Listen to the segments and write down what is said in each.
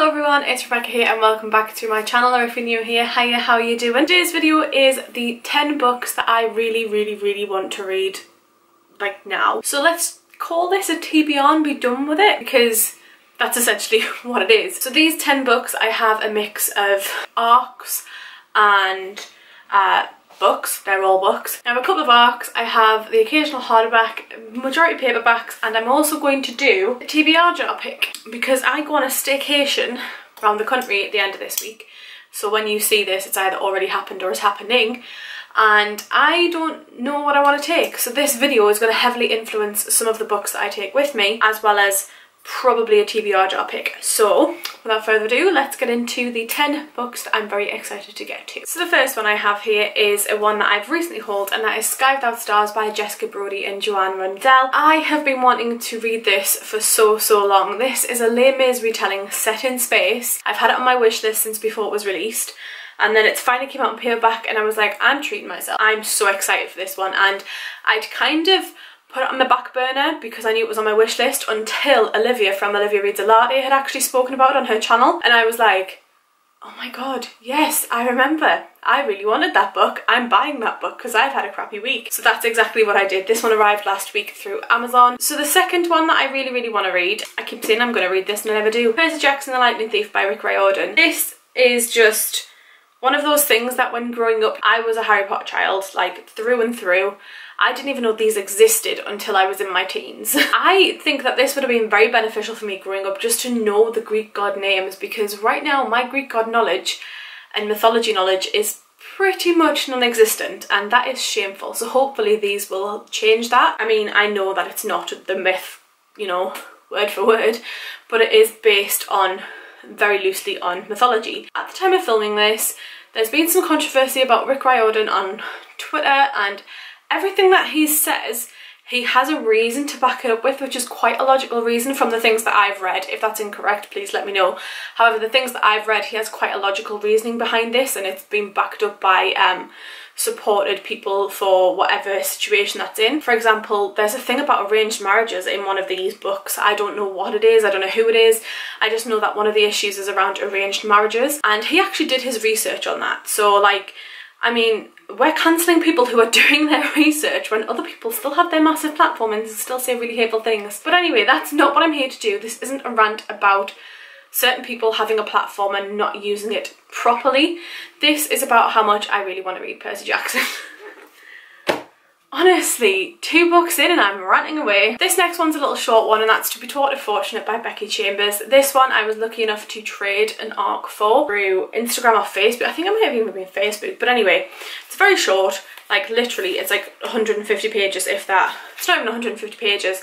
Hello everyone, it's Rebecca here and welcome back to my channel, or if you're new here, hiya, how are you doing? Today's video is the 10 books that I really want to read, like now. So let's call this a TBR and be done with it, because that's essentially what it is. So these 10 books, I have a mix of arcs and books. They're all books. I have a couple of arcs, I have the occasional hardback, majority paperbacks, and I'm also going to do a TBR jar pick because I go on a staycation around the country at the end of this week. So when you see this, it's either already happened or is happening, and I don't know what I want to take. So this video is going to heavily influence some of the books that I take with me, as well as probably a TBR jar pick. So without further ado, let's get into the 10 books that I'm very excited to get to. So the first one I have here is a one that I've recently hauled, and that is Skived Out Stars by Jessica Brody and Joanne Rundell. I have been wanting to read this for so long. This is a Les Mis retelling set in space. I've had it on my wish list since before it was released, and then it's finally came out in paperback and I was like, I'm treating myself. I'm so excited for this one, and I'd kind of put it on the back burner because I knew it was on my wish list until Olivia from Olivia Reads a Latte had actually spoken about it on her channel, and I was like, oh my god, yes, I remember. I really wanted that book. I'm buying that book because I've had a crappy week. So that's exactly what I did. This one arrived last week through Amazon. So the second one that I really want to read, I keep saying I'm going to read this and I never do, Percy Jackson the Lightning Thief by Rick Riordan. This is just one of those things that when growing up, I was a Harry Potter child, like through and through. I didn't even know these existed until I was in my teens. I think that this would have been very beneficial for me growing up, just to know the Greek god names, because right now my Greek god knowledge and mythology knowledge is pretty much non-existent, and that is shameful. So hopefully these will change that. I mean, I know that it's not the myth, you know, word for word, but it is based on, very loosely on mythology. At the time of filming this, there's been some controversy about Rick Riordan on Twitter, and everything that he says, he has a reason to back it up with, which is quite a logical reason from the things that I've read. If that's incorrect, please let me know. However, the things that I've read, he has quite a logical reasoning behind this, and it's been backed up by supported people for whatever situation that's in. For example, there's a thing about arranged marriages in one of these books. I don't know what it is, I don't know who it is. I just know that one of the issues is around arranged marriages, and he actually did his research on that. So like, I mean, we're cancelling people who are doing their research when other people still have their massive platform and still say really hateful things. But anyway, that's not what I'm here to do. This isn't a rant about certain people having a platform and not using it properly. This is about how much I really want to read Percy Jackson. Honestly, 2 books in and I'm ranting away. This next one's a little short one, and that's To Be Taught If Fortunate by Becky Chambers. This one I was lucky enough to trade an arc for through Instagram or Facebook. I think I might have even been Facebook, but anyway, it's very short. Like literally, it's like 150 pages, if that. It's not even 150 pages.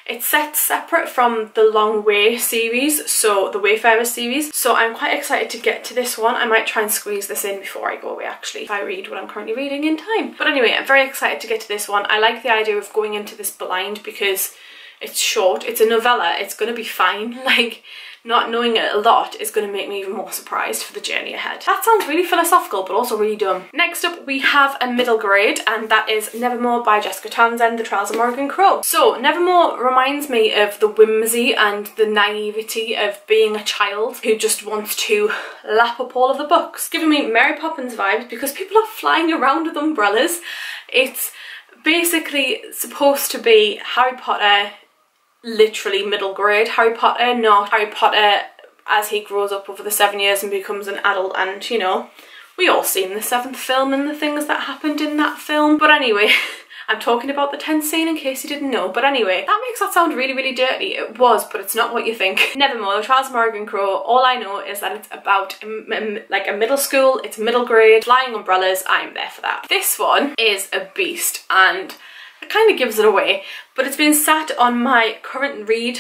It's set separate from the Long Way series, so the Wayfarers series. So I'm quite excited to get to this one. I might try and squeeze this in before I go away, actually, if I read what I'm currently reading in time. But anyway, I'm very excited to get to this one. I like the idea of going into this blind because it's short, it's a novella, it's going to be fine. Like, not knowing it a lot is going to make me even more surprised for the journey ahead. That sounds really philosophical, but also really dumb. Next up, we have a middle grade, and that is Nevermore by Jessica Townsend, The Trials of Morrigan Crow. So Nevermore reminds me of the whimsy and the naivety of being a child who just wants to lap up all of the books. Giving me Mary Poppins vibes because people are flying around with umbrellas. It's basically supposed to be Harry Potter, literally middle grade Harry Potter, not Harry Potter as he grows up over the 7 years and becomes an adult, and you know, we all seen the 7th film and the things that happened in that film. But anyway, I'm talking about the 10th scene in case you didn't know. But anyway, that makes that sound really dirty. It was, but it's not what you think. Nevermore, The Trials of Morrigan Crow, all I know is that it's about like a middle school, it's middle grade, flying umbrellas. I'm there for that. This one is a beast, and it kind of gives it away, but it's been sat on my current read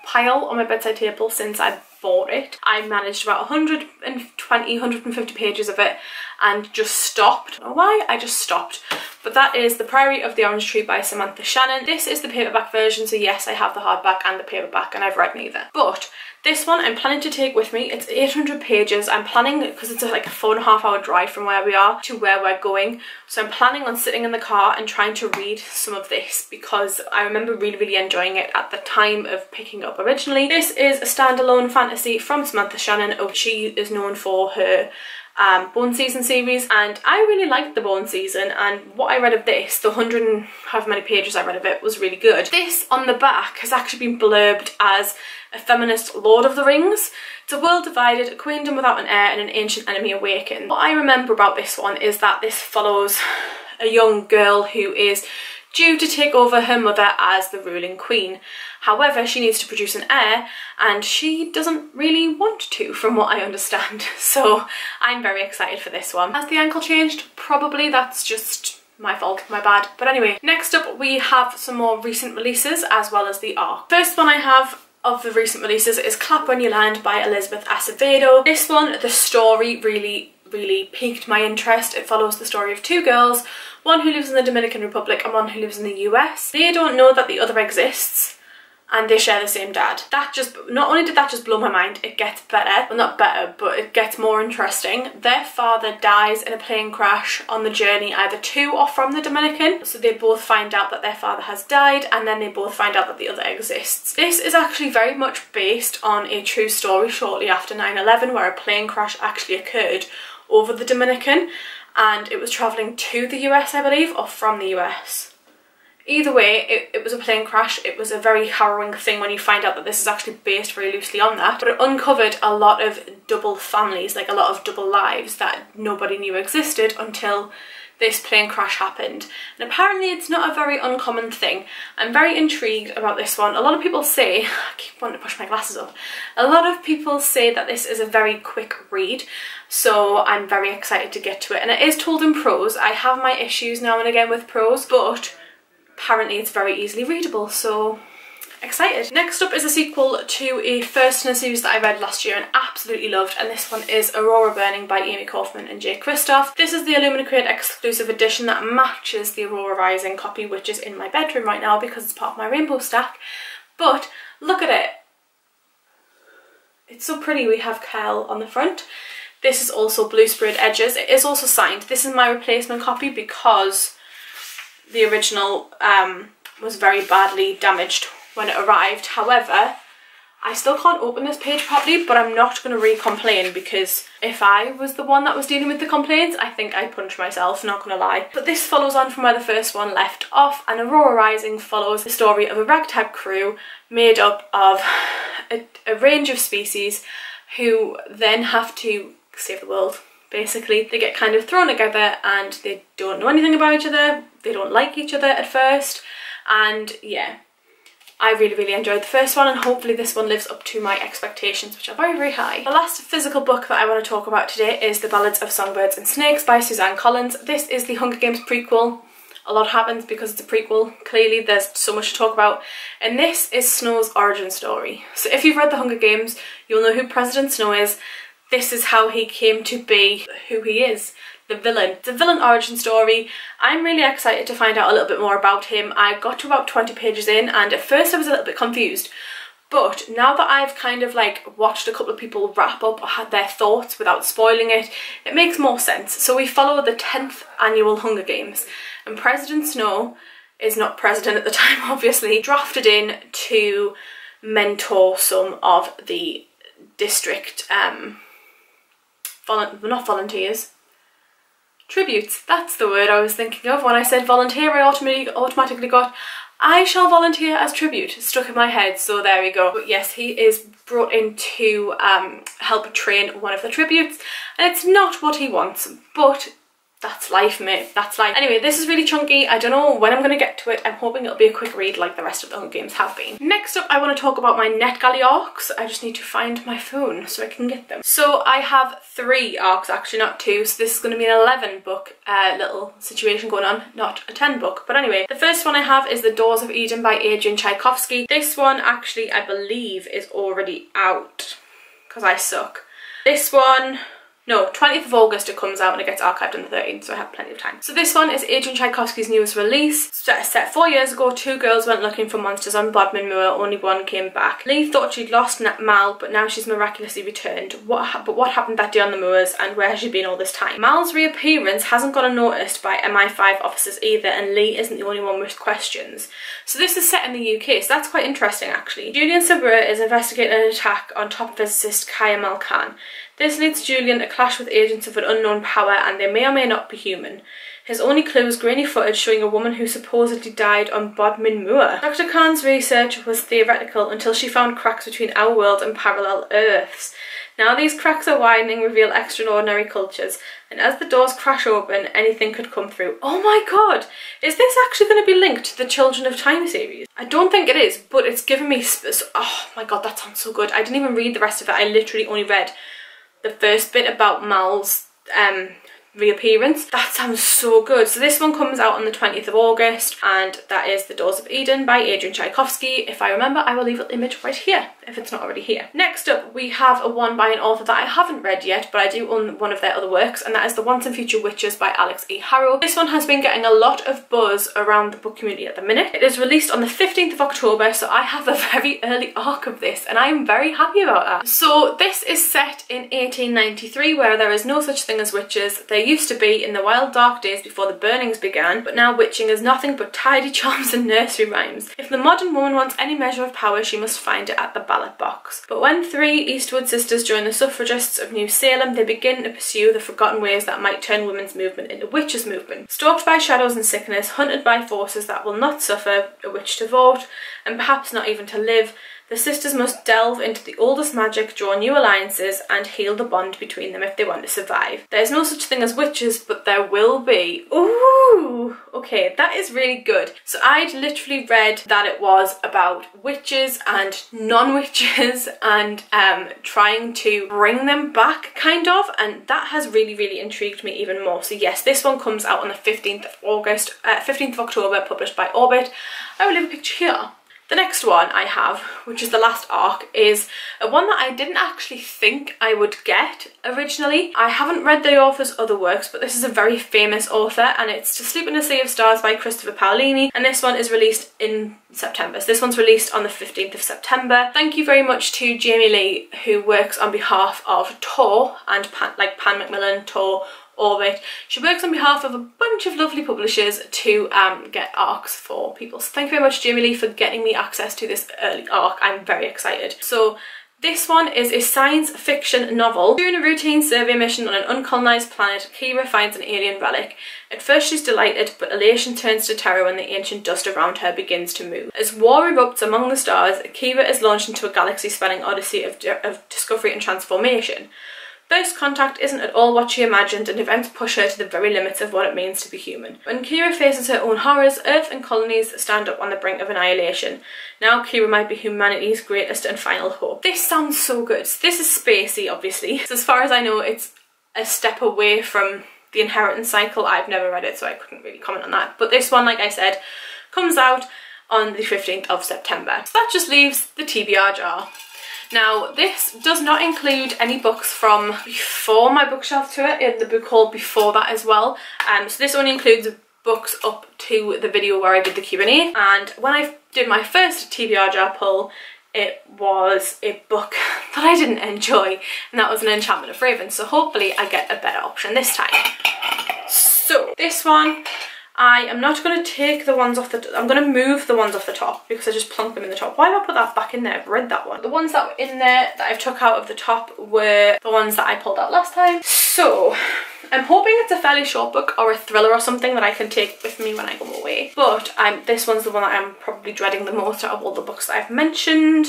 pile on my bedside table since I bought it. I managed about 120, 150 pages of it and just stopped. I don't know why, I just stopped. but that is The Priory of the Orange Tree by Samantha Shannon. This is the paperback version, so yes, I have the hardback and the paperback, and I've read neither. But this one I'm planning to take with me. It's 800 pages. I'm planning, because it's like a 4.5 hour drive from where we are to where we're going, so I'm planning on sitting in the car and trying to read some of this because I remember really enjoying it at the time of picking it up originally. This is a standalone fantasy from Samantha Shannon. Oh, she is known for her Bone Season series, and I really liked the Bone Season, and what I read of this, the 100 and however many pages I read of it, was really good. This on the back has actually been blurbed as a feminist Lord of the Rings. It's a world divided, a queendom without an heir, and an ancient enemy awakened. What I remember about this one is that this follows a young girl who is due to take over her mother as the ruling queen. However, she needs to produce an heir, and she doesn't really want to, from what I understand. So I'm very excited for this one. Has the ankle changed? Probably. That's just my fault, my bad. But anyway, next up we have some more recent releases as well as the ARC. First one I have of the recent releases is Clap When You Land by Elizabeth Acevedo. This one, the story really piqued my interest. It follows the story of two girls, one who lives in the Dominican Republic and one who lives in the US. They don't know that the other exists, and they share the same dad. That just, not only did that just blow my mind, it gets better. Well, not better, but it gets more interesting. Their father dies in a plane crash on the journey either to or from the Dominican. So they both find out that their father has died, and then they both find out that the other exists. This is actually very much based on a true story shortly after 9/11, where a plane crash actually occurred over the Dominican, and it was travelling to the US, I believe, or from the US. Either way, it was a plane crash. It was a very harrowing thing when you find out that this is actually based very loosely on that. But it uncovered a lot of double families, like a lot of double lives that nobody knew existed until this plane crash happened. And apparently it's not a very uncommon thing. I'm very intrigued about this one. A lot of people say, I keep wanting to push my glasses up, a lot of people say that this is a very quick read, so I'm very excited to get to it. And it is told in prose. I have my issues now and again with prose, but apparently it's very easily readable, so excited. Next up is a sequel to a first in a series that I read last year and absolutely loved, and this one is Aurora Burning by Amy Kaufman and Jay Kristoff. This is the Illuminate exclusive edition that matches the Aurora Rising copy, which is in my bedroom right now because it's part of my rainbow stack. But look at it. It's so pretty. We have Kel on the front. This is also blue sprayed edges. It is also signed. This is my replacement copy because the original was very badly damaged when it arrived. However, I still can't open this page properly, but I'm not going to re-complain, because if I was the one that was dealing with the complaints, I think I'd punch myself, not going to lie. But this follows on from where the first one left off, and Aurora Rising follows the story of a ragtag crew made up of a range of species who then have to save the world. Basically, they get kind of thrown together and they don't know anything about each other, they don't like each other at first, and yeah, I really enjoyed the first one, and hopefully this one lives up to my expectations, which are very high. The last physical book that I want to talk about today is The Ballads of Songbirds and Snakes by Suzanne Collins. This is the Hunger Games prequel. A lot happens because it's a prequel. Clearly there's so much to talk about, and this is Snow's origin story. So if you've read The Hunger Games, you'll know who President Snow is. This is how he came to be who he is, the villain. It's a villain origin story. I'm really excited to find out a little bit more about him. I got to about 20 pages in, and at first I was a little bit confused, but now that I've kind of like watched a couple of people wrap up or had their thoughts without spoiling it, it makes more sense. So we follow the 10th annual Hunger Games, and President Snow is not president at the time, obviously, drafted in to mentor some of the district not volunteers, tributes. That's the word I was thinking of. When I said volunteer, I automatically got I shall volunteer as tribute stuck in my head, so there we go. But yes, he is brought in to help train one of the tributes, and it's not what he wants, but that's life, mate. That's life. Anyway, this is really chunky. I don't know when I'm going to get to it. I'm hoping it'll be a quick read like the rest of the Hunger Games have been. Next up, I want to talk about my NetGalley arcs. I just need to find my phone so I can get them. So I have 3 arcs, actually, not 2. So this is going to be an 11 book little situation going on, not a 10 book. But anyway, the first one I have is The Doors of Eden by Adrian Tchaikovsky. This one actually, I believe, is already out because I suck. This one No, 20th of August it comes out and it gets archived on the 13th, so I have plenty of time. So this one is Adrian Tchaikovsky's newest release. Set 4 years ago, 2 girls went looking for monsters on Bodmin Moor, only one came back. Lee thought she'd lost Mal, but now she's miraculously returned. But what happened that day on the moors, and where has she been all this time? Mal's reappearance hasn't got unnoticed by MI5 officers either, and Lee isn't the only one with questions. So this is set in the UK, so that's quite interesting actually. Julian Sabra is investigating an attack on top physicist Kaya Malkan. This leads Julian to clash with agents of an unknown power, and they may or may not be human. His only clue is grainy footage showing a woman who supposedly died on Bodmin Moor. Dr. Khan's research was theoretical until she found cracks between our world and parallel Earths. Now these cracks are widening, reveal extraordinary cultures, and as the doors crash open, anything could come through. Oh my god! Is this actually going to be linked to the Children of Time series? I don't think it is, but it's given me... Oh my god, that sounds so good. I didn't even read the rest of it. I literally only read the first bit about Mal's reappearance. That sounds so good. So this one comes out on the 20th of August, and that is The Doors of Eden by Adrian Tchaikovsky. If I remember, I will leave an image right here if it's not already here. Next up, we have a one by an author that I haven't read yet, but I do own one of their other works, and that is The Once and Future Witches by Alex E. Harrow. This one has been getting a lot of buzz around the book community at the minute. It is released on the 15th of October, so I have a very early arc of this, and I am very happy about that. So this is set in 1893, where there is no such thing as witches. There used to be in the wild dark days before the burnings began, but now witching is nothing but tidy charms and nursery rhymes. If the modern woman wants any measure of power, she must find it at the ballot box. But when 3 Eastwood sisters join the suffragists of New Salem, they begin to pursue the forgotten ways that might turn women's movement into witches' movement. Stalked by shadows and sickness, hunted by forces that will not suffer a witch to vote, and perhaps not even to live, the sisters must delve into the oldest magic, draw new alliances, and heal the bond between them if they want to survive. There's no such thing as witches, but there will be. Ooh, okay, that is really good. So I'd literally read that it was about witches and non-witches and trying to bring them back, kind of, and that has really, really intrigued me even more. So yes, this one comes out on the 15th of August, 15th of October, published by Orbit. I will leave a picture here. The next one I have, which is the last arc, is one that I didn't actually think I would get originally. I haven't read the author's other works, but this is a very famous author, and it's To Sleep in a Sea of Stars by Christopher Paolini, and this one is released in September. So this one's released on the 15th of September. Thank you very much to Jamie Lee, who works on behalf of Tor and Pan Macmillan, Tor, Orbit. She works on behalf of a bunch of lovely publishers to get arcs for people. So thank you very much, Jamie Lee, for getting me access to this early arc. I'm very excited. So this one is a science fiction novel. During a routine survey mission on an uncolonised planet, Kira finds an alien relic. At first she's delighted, but elation turns to terror when the ancient dust around her begins to move. As war erupts among the stars, Kira is launched into a galaxy-spanning odyssey of discovery and transformation. First contact isn't at all what she imagined, and events push her to the very limits of what it means to be human. When Kira faces her own horrors, Earth and colonies stand up on the brink of annihilation. Now Kira might be humanity's greatest and final hope. This sounds so good. This is spacey, obviously. So as far as I know, it's a step away from the Inheritance cycle. I've never read it, so I couldn't really comment on that. But this one, like I said, comes out on the 15th of September. So that just leaves the TBR jar. Now, this does not include any books from before my bookshelf to it, in the book haul before that as well. So this only includes books up to the video where I did the Q&A. And when I did my first TBR jar pull, it was a book that I didn't enjoy, and that was An Enchantment of Raven. So hopefully I get a better option this time. So this one, I am not going to take the ones off the... I'm going to move the ones off the top because I just plunked them in the top. Why did I put that back in there? I've read that one. The ones that were in there that I've took out of the top were the ones that I pulled out last time. So I'm hoping it's a fairly short book or a thriller or something that I can take with me when I go away. But this one's the one that I'm probably dreading the most out of all the books that I've mentioned.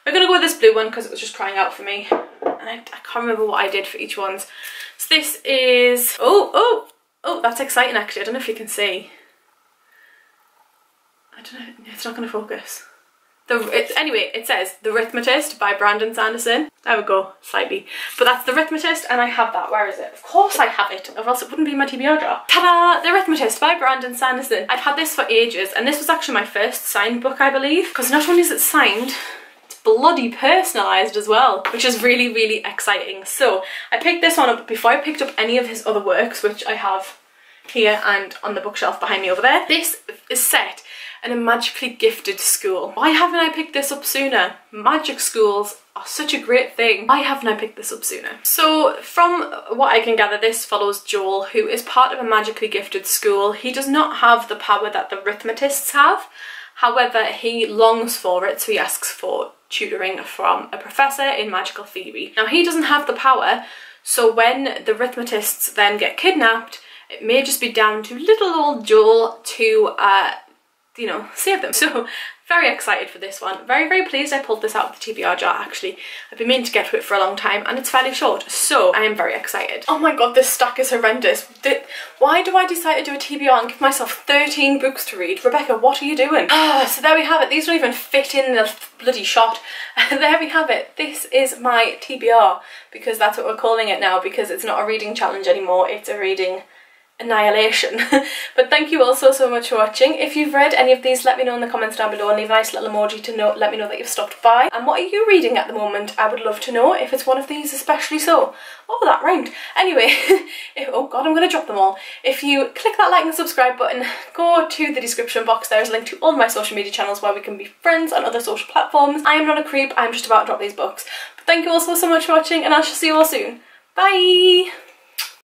We're going to go with this blue one because it was just crying out for me. And I can't remember what I did for each one. So this is... Oh, that's exciting actually. I don't know if you can see. I don't know, it's not going to focus. Anyway, it says The Rhythmatist by Brandon Sanderson. There we go, slightly. But that's The Rhythmatist, and I have that. Where is it? Of course I have it, or else it wouldn't be in my TBR jar. Ta-da! The Rhythmatist by Brandon Sanderson. I've had this for ages, and this was actually my first signed book, I believe. Because not only is it signed, it's bloody personalised as well, which is really, really exciting. So I picked this one up before I picked up any of his other works, which I have here and on the bookshelf behind me over there. This is set in a magically gifted school. Why haven't I picked this up sooner? Magic schools are such a great thing. Why haven't I picked this up sooner? So from what I can gather, this follows Joel, who is part of a magically gifted school. He does not have the power that the arithmetists have. However, he longs for it, so he asks for tutoring from a professor in magical theory. Now, he doesn't have the power, so when the arithmetists then get kidnapped, it may just be down to little old Joel to you know, save them. So very excited for this one. Very, very pleased I pulled this out of the TBR jar actually. I've been meaning to get to it for a long time and it's fairly short, so I am very excited. Oh my god, this stack is horrendous. Why do I decide to do a TBR and give myself 13 books to read? Rebecca, what are you doing? So there we have it. These don't even fit in the bloody shot. There we have it. This is my TBR, because that's what we're calling it now, because it's not a reading challenge anymore, it's a reading annihilation. But thank you all so much for watching. If you've read any of these, let me know in the comments down below and leave a nice little emoji to let me know that you've stopped by. And what are you reading at the moment? I would love to know, if it's one of these especially so. Oh, that rhymed. Anyway, oh god, I'm gonna drop them all. If you click that like and subscribe button, go to the description box. There's a link to all my social media channels where we can be friends on other social platforms. I am not a creep, I'm just about to drop these books. But thank you all so much for watching, and I shall see you all soon. Bye!